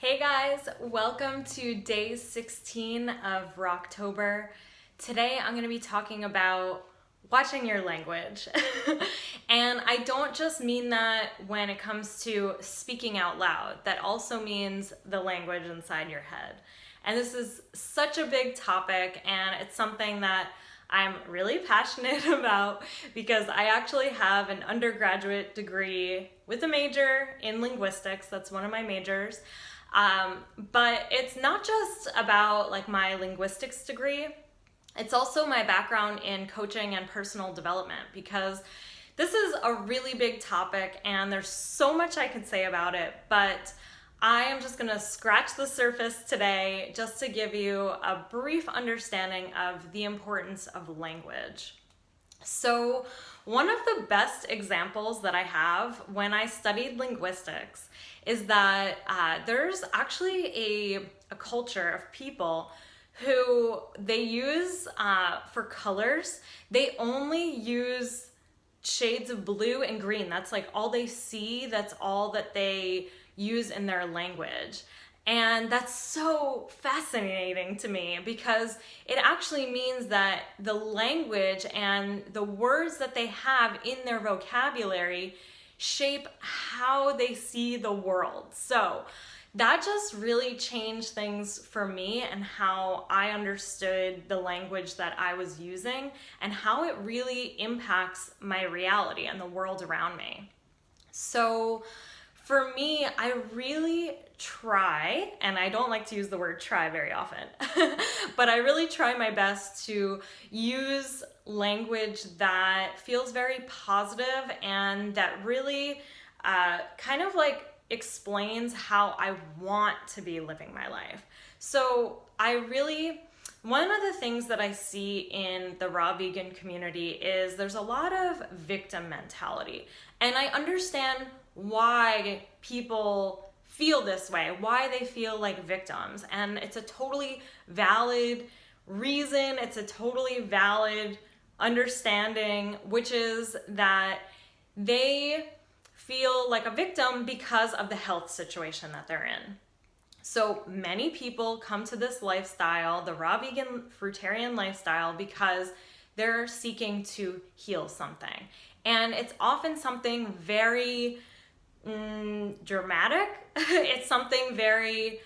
Hey guys, welcome to day 16 of Rawktober. Today I'm going to be talking about watching your language. And I don't just mean that when it comes to speaking out loud, that also means the language inside your head. And this is such a big topic, and it's something that I'm really passionate about because I actually have an undergraduate degree with a major in linguistics. That's one of my majors. But it's not just about like my linguistics degree. It's also my background in coaching and personal development, because this is a really big topic and there's so much I could say about it, but I am just gonna scratch the surface today just to give you a brief understanding of the importance of language. So one of the best examples that I have when I studied linguistics is that there's actually a culture of people who they use for colors, they only use shades of blue and green. That's like all they see, that's all that they use in their language. And that's so fascinating to me because it actually means that the language and the words that they have in their vocabulary shape how they see the world. So that just really changed things for me and how I understood the language that I was using and how it really impacts my reality and the world around me. So for me, I really try, and I don't like to use the word try very often, but I really try my best to use language that feels very positive and that really kind of like explains how I want to be living my life. So one of the things that I see in the raw vegan community is there's a lot of victim mentality. And I understand why people feel this way, why they feel like victims. And it's a totally valid reason, it's a totally valid understanding, which is that they feel like a victim because of the health situation that they're in. So many people come to this lifestyle, the raw vegan fruitarian lifestyle, because they're seeking to heal something. And it's often something very dramatic. It's something very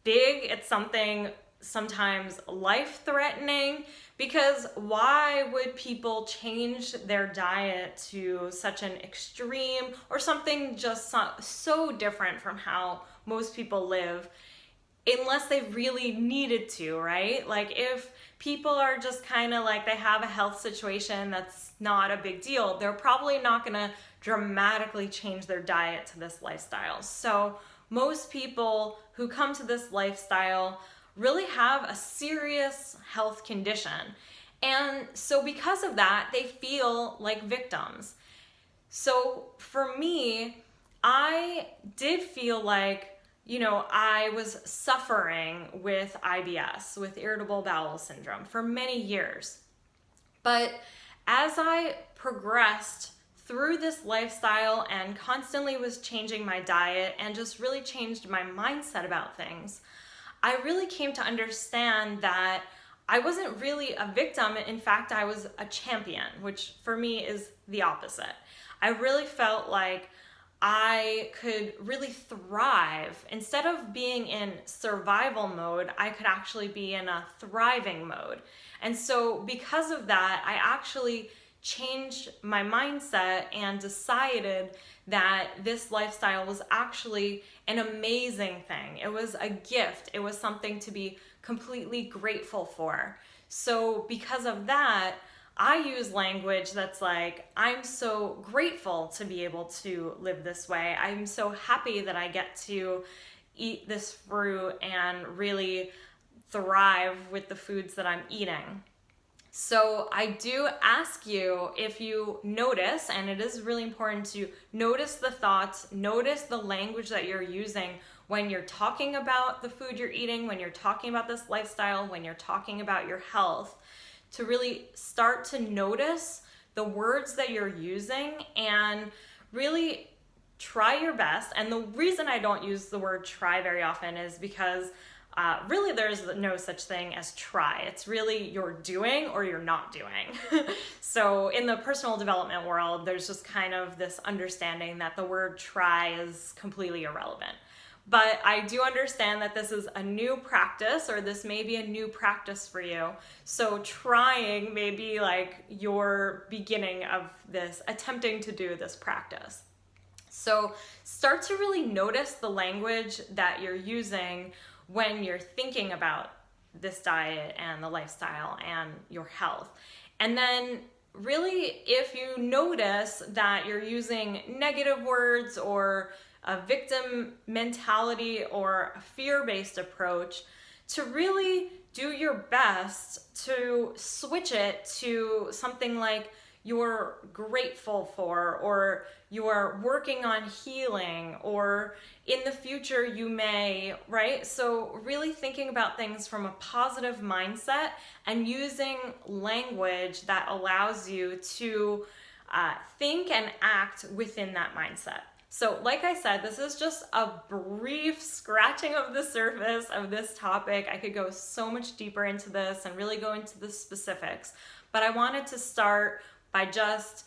big. It's something sometimes life-threatening, because why would people change their diet to such an extreme or something just so different from how most people live unless they really needed to, right? Like if people are just kind of like they have a health situation that's not a big deal, they're probably not gonna dramatically change their diet to this lifestyle. So most people who come to this lifestyle really have a serious health condition. And so because of that, they feel like victims. So for me, I did feel like, I was suffering with IBS, with irritable bowel syndrome, for many years. But as I progressed through this lifestyle and constantly was changing my diet and just really changed my mindset about things, I really came to understand that I wasn't really a victim. In fact, I was a champion, which for me is the opposite. I really felt like I could really thrive. Instead of being in survival mode, I could actually be in a thriving mode. And so because of that, I actually changed my mindset and decided that this lifestyle was actually an amazing thing. It was a gift. It was something to be completely grateful for. So because of that, I use language that's like, I'm so grateful to be able to live this way. I'm so happy that I get to eat this fruit and really thrive with the foods that I'm eating. So I do ask you if you notice, and it is really important to notice the thoughts, notice the language that you're using when you're talking about the food you're eating, when you're talking about this lifestyle, when you're talking about your health, to really start to notice the words that you're using and really try your best. And the reason I don't use the word try very often is because really there's no such thing as try. It's really you're doing or you're not doing. So in the personal development world, there's just kind of this understanding that the word try is completely irrelevant. But I do understand that this is a new practice, or this may be a new practice for you. So trying may be like your beginning of this, attempting to do this practice. So start to really notice the language that you're using when you're thinking about this diet and the lifestyle and your health. And then really, if you notice that you're using negative words or a victim mentality or a fear-based approach, to really do your best to switch it to something like you're grateful for, or you're working on healing, or in the future you may, right? So really thinking about things from a positive mindset and using language that allows you to think and act within that mindset. So like I said, this is just a brief scratching of the surface of this topic. I could go so much deeper into this and really go into the specifics, but I wanted to start by just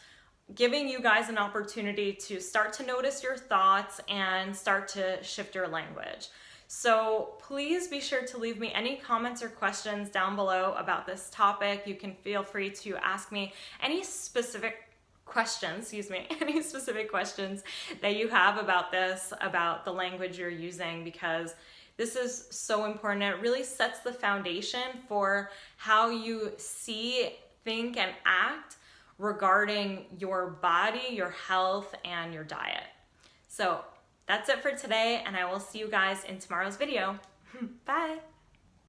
giving you guys an opportunity to start to notice your thoughts and start to shift your language. So please be sure to leave me any comments or questions down below about this topic. You can feel free to ask me any specific questions, any specific questions that you have about this, about the language you're using, because this is so important. It really sets the foundation for how you see, think, and act regarding your body, your health, and your diet. So that's it for today, and I will see you guys in tomorrow's video. Bye.